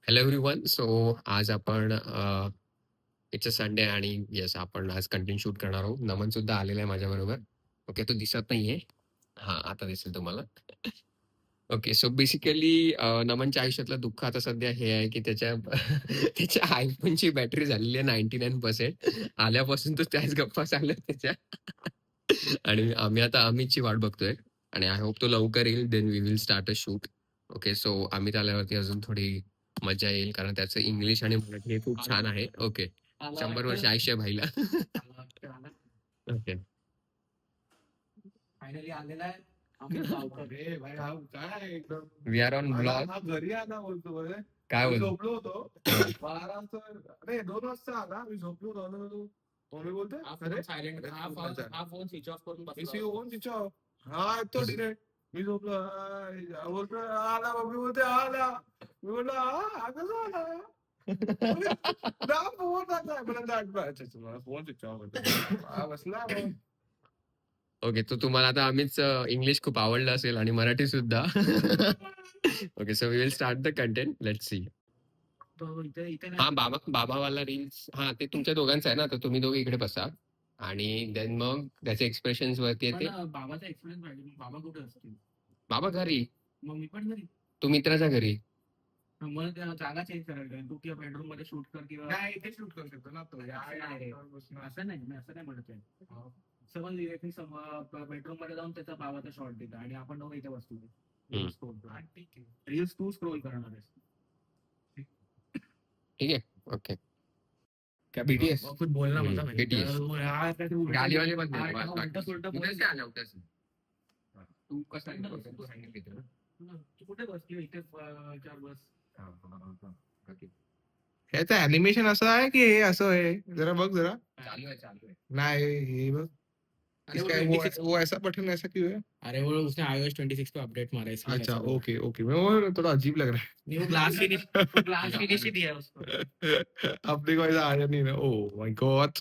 Hello everyone. So आज आपण it's a Sunday आणि येस आपण आज कंटेंट शूट करणार आहोत. नमन सुद्धा आलेला आहे माझ्याबरोबर. ओके, तो दिसत नाहीये. हां, आता दिसेल तुम्हाला. ओके, सो बेसिकली नमनच्या आयुष्यातलं दुःख आता सध्या हे आहे, की त्याच्या त्याच्या iPhoneची बॅटरी झालेली आहे 99%. आल्यापासून तो त्याच गप्पा चालल्या त्याच्या. आणि आम्ही आता अमितची वाट बघतोय आणि आय होप तो लवकर येईल. Then we will start a shoot. Okay, so Amit आल्यावरती अजून थोडी मजा येईल कारण त्याचं इंग्लिश आणि मराठी हे खूप छान आहे. ओके, 100 वर्ष आयुष्य आहे भाईला. ओके. फायनली आलेला आहे अमित गावकर. अरे भाई हा काय एकदम वी आर ऑन आला ब्लॉग. हा घरी आला बोलतो बरं. काय मी बोल झोपलो होतो 12 अरे 2 वाजता आला मी झोपलो होतो आणि मम्मी बोलते हा अरे फोन सायलेंट हा फोन स्विच ऑफ करून मी बसला होता. फोन स्विच ऑफ हा येतो डिरेक्ट मी झोपलो बोलतो आला मम्मी बोलते आला मी बोललो हा कसं आला ना फोन आता पर्यंत आठवायचं मला फोन स्विच ऑफ होता बसला मग. ओके, तो तुम्हाला आता अमितच इंग्लिश खूप आवडलं असेल आणि मराठी सुद्धा. Okay, so we will start the content. Let's see. तो इथे इथे हा, नाही. बाबावाला रील्स. हा, ते तुमच्या दोघांचं आहे ना, तर तुम्ही दोघे इकडे बसा आणि देन मग त्याचे एक्सप्रेशन्स वरती येते. पण बाबाचा एक्सपिरियन्स पाहिजे. मग बाबा कुठे असतील? बाबा घरी, मग मी पण घरी. तू मित्राच्या घरी. मग त्या जागा चेंज करायला तू किंवा बेडरूम मध्ये शूट कर किंवा नाही इथे शूट करू शकतो ना तो असं नाही मी असं नाही म्हणत आहे. समज डिरेक्टली बेडरूम मध्ये जाऊन त्याचा बाबाचा शॉट देता आणि आपण दोघं इथे बसतो. रील्स तू स्क्रोल करणार आहेस. ठीक आहे. ओके. क्या बीटीएस कुछ बोलना हम्म, मतलब BTS. गालीवाले बंद आहे. उलटा सुलटा उद्या से आला उद्या से. तू कसा उलटा तू सांगितलं ना. तू कुठे बसली इथे चार बस. ओके. ह्याचं अॅनिमेशन असं आहे की हे असं आहे जरा बघ जरा चालू आहे. नाही हे बघ अरे इसका वो ऐसा बटन ऐसा क्यों है अरे वो उसने iOS 26 पे अपडेट मारा है इसलिए अच्छा ऐसा हुआ। ओके ओके मैं वो थोड़ा अजीब लग रहा नहीं वो ग्लास फिनिश ही दिया है उसको। है अपने को ऐसा आया नहीं ना ओ माय गॉड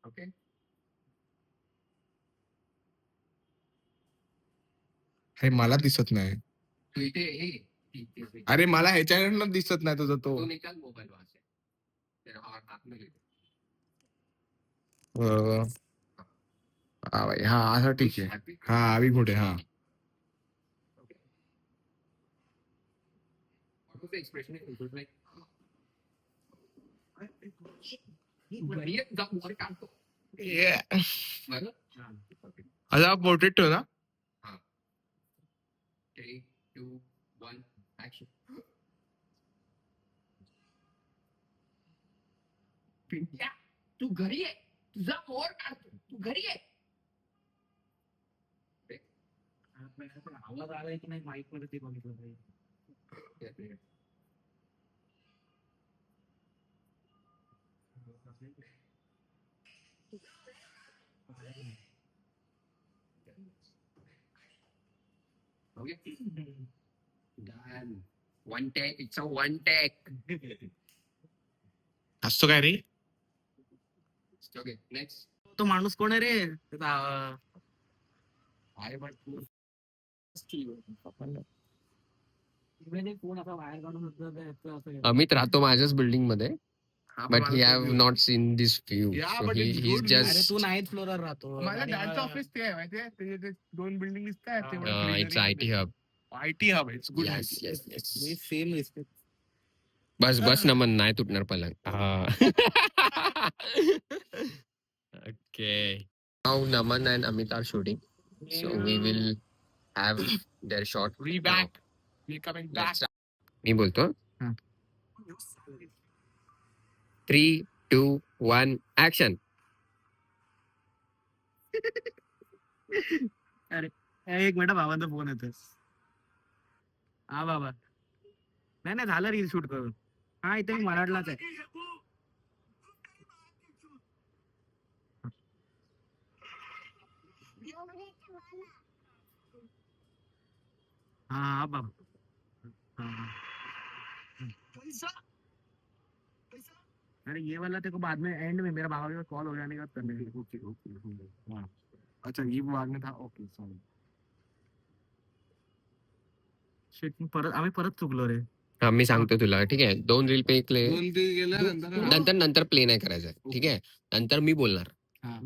ओके. हे मला दिसत नाही तू इथे ये. अरे मला ह्याच्याकडनं दिसत नाही तुझा तो तू निकाल मोबाईल वहां से. तेरा और हाथ में ले ले. अं, हा भाई हा असं ठीक आहे हा अभी मोठे हा Okay. What was the expression? It was like, घरी ये, जाऊन वर काढतो. बरं? Okay. आता पोर्ट्रेट ठेव ना 3, 2, 1, action. पिंट्या, तू घरी आहे. तुझा मोर काढतो. तू घरी आहे. आवाज आलाय की नाही माईक मध्ये ते बघितलं पाहिजे. Okay. Done. One take. It's a one take. असतो काय रे Okay. Next. तो माणूस कोण आहे रे? I want to. कोण असा बाहेर काढून अमित राहतो माझ्याच बिल्डिंग मध्ये. But he have not seen this view. Yeah, So but it's he's good view. अरे just. तू नाईन्थ फ्लोअर राहतो. माझ्या डॅडचं ऑफिस ते आहे माहितीये ते 2 बिल्डिंग दिसतात It's IT hub. IT hub it's good Yes, yes, yes. Same respect. बस नमन नाही तुटणार पलंग. Okay. Now Naman and Amit are shooting. So we will have their shot. We back we coming Let's back start. मी बोलतो. हा. 3, 2, 1, action. एक minute बाबांचा फोन येतो. हा बाबा. नाही झालं रील शूट करून. हा इथे मी मराठलाच आहे. हाँ बाबा. हाँ. अरे ये वाला तेरे को बाद में एंड में मेरा बाबा का कॉल हो जाने का करने के लिए. Okay okay. हाँ. अच्छा ही बाद में था ओके सॉरी शिट परत आम्ही परत चुकलो रे. हा मी सांगतो तुला ठीक आहे 2 रील प्ले दोन ते गेल्यानंतर नंतर नंतर प्ले नाही करायचं ठीक आहे नंतर मी बोलणार हा.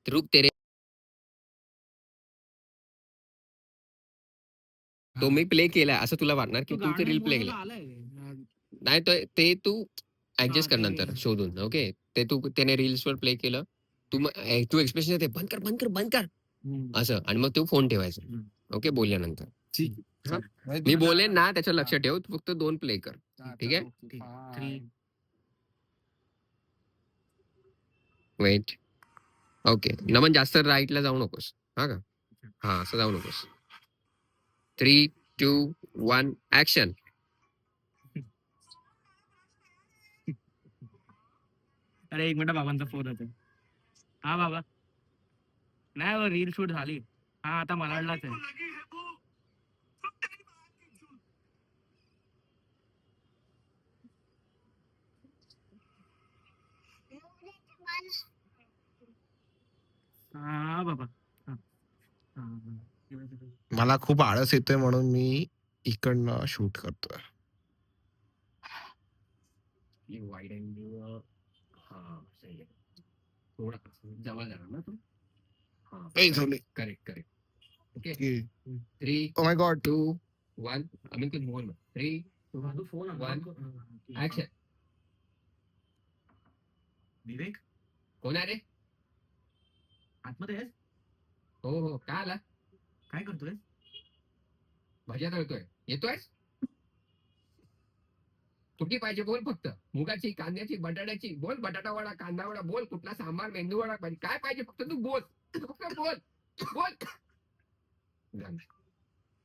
रुक तेरे तो मी प्ले केलाय असं तुला वाटणार की तो तू ते गाणं रील प्ले बोलायला केलाय आलाय. नाही तर ते तू ऍडजस्ट कर ते- नंतर शोधून ओके ते तू त्याने रील्स वर प्ले केलं तू एक्सप्रेशन येते बंद कर बंद कर बंद कर हम्म. असं आणि मग तू फोन ठेवायचा हम्म. ओके बोलल्यानंतर ठीक मी बोलेन ना त्याचं लक्ष ठेव तू फक्त 2 प्ले कर ठीक आहे ठीक. 3 वेट ओके नमन जास्त राईटला जाऊ नकोस हा का हा असं जाऊ नकोस 3 2 1 ऍक्शन अरे 1 मिनिट बाबांचा फोन होता. हा बाबा. नाही रील शूट झाली. हा आता मलाडलाच आहे. हा बाबा. हा. हा, हा. मला खूप आळस येतोय म्हणून मी इकडनं शूट करतोय. वाईड अँगल हा सही आहे थोडा जवळ जाणार ना तू हा ए, झोले. करेक्ट करेक्ट ओके की- 3 Oh my God. 2 1 अमित कुछ बोल 3 2 फोन 1 ऍक्शन विवेक कोण आहे रे आतमध्ये आहेस? हो हो काय आला काय करतोय? भज्या तळतोय येतोय कुठली पाहिजे बोल फक्त मुगाची कांद्याची बटाट्याची बोल बटाटा वडा कांदा वडा बोल कुठला सांबार मेंदू वडा पाहिजे काय पाहिजे फक्त तू बोल फक्त बोल बोल झालं.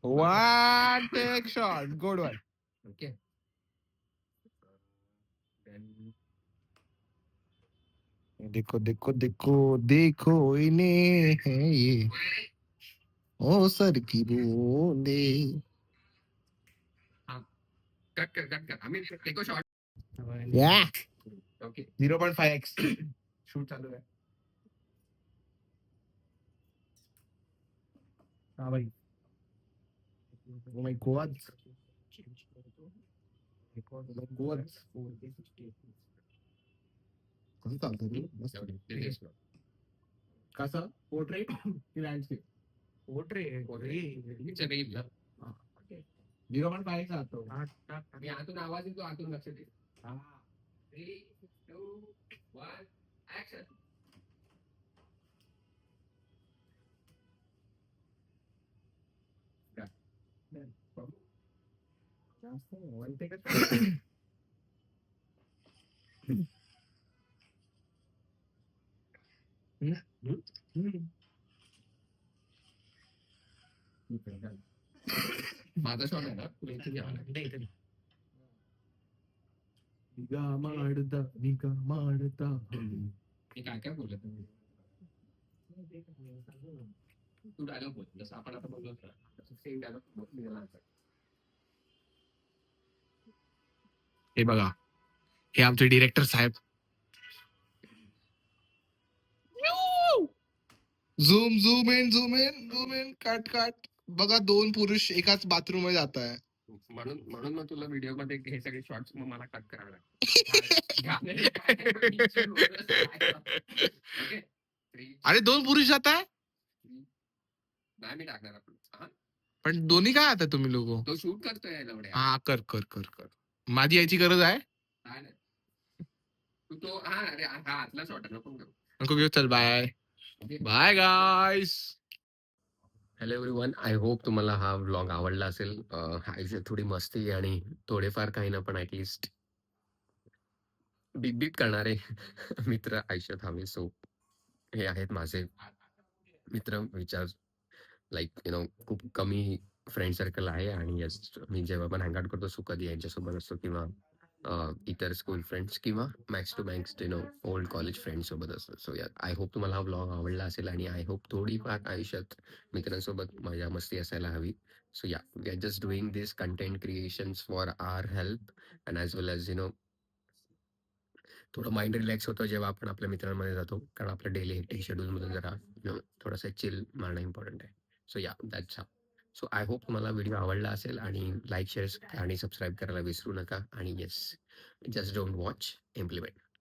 One take shot. Good one. Okay देखो देखो देखो देखो इन्हें है ये ओ सर की बूंदे. कट कर आम्ही टेको shot Yeah. Okay 0.5x. Shoot चालू आहे. हा भाई. Oh my God. Oh my God. कसं चालतं रे? मस्त. कसं पोर्ट्रेट की लँडस्केप? पोर्ट्रेट. 0.5x जातो. आणि आतून आवाज येतो आतून लक्ष दे 3 2 1 ऍक्शन जास्त नाही, one take च. माझा शॉट आहे ना तुला इथे घ्यावा लागेल. निगा माडता. मी काय काय बोलत तू डायलॉग बोल जसं आपण आता बोललो सेम डायलॉग बोल हे बघा हे आमचे डिरेक्टर साहेब. झूम झूम इन कट बघा 2 पुरुष एकाच बाथरूम मध्ये जात आहे. म्हणून मग तुला व्हिडिओ मध्ये हे सगळे शॉर्ट्स मग मला कट करावे लागले अरे 2 पुरुष जात आहे नाही मी टाकणार आपण हा? पण दोन्ही काय आता तुम्ही लोक. तो शूट करतोय लवड्या हा कर माझी याची गरज आहे. नाही नाही. तू तो हा अरे हा आतला शॉट नको करू नको घेऊ चल bye bye guys. Hello everyone I hope तुम्हाला हा व्लॉग आवडला असेल हा थोडी मस्ती आणि थोडेफार काही ना पण ऍटलिस्ट बीट करणारे मित्र आयुष्यात हवे सो हे आहेत माझे मित्र विचार लाईक खूप कमी फ्रेंड सर्कल आहे आणि यस मी जेव्हा पण हँगआउट करतो सो कधी यांच्यासोबत असतो किंवा इतर स्कूल फ्रेंड्स किंवा max to max old college friend सोबत असतो सो या आय होप तुम्हाला हा ब्लॉग आवडला असेल आणि आय होप थोडीफार आयुष्यात मित्रांसोबत मजा मस्ती असायला हवी सो या we are just doing this content creations for our help and as well as थोडं माइंड रिलॅक्स होतं जेव्हा आपण आपल्या मित्रांमध्ये जातो कारण आपल्या डेली हेक्टिक शेड्यूलमधून जरा थोडासा चिल मारणं इम्पॉर्टंट आहे सो या दॅट्स सो आय होप तुम्हाला व्हिडिओ आवडला असेल आणि लाईक, शेअर आणि सबस्क्राईब करायला विसरू नका आणि yes, just don't watch, implement.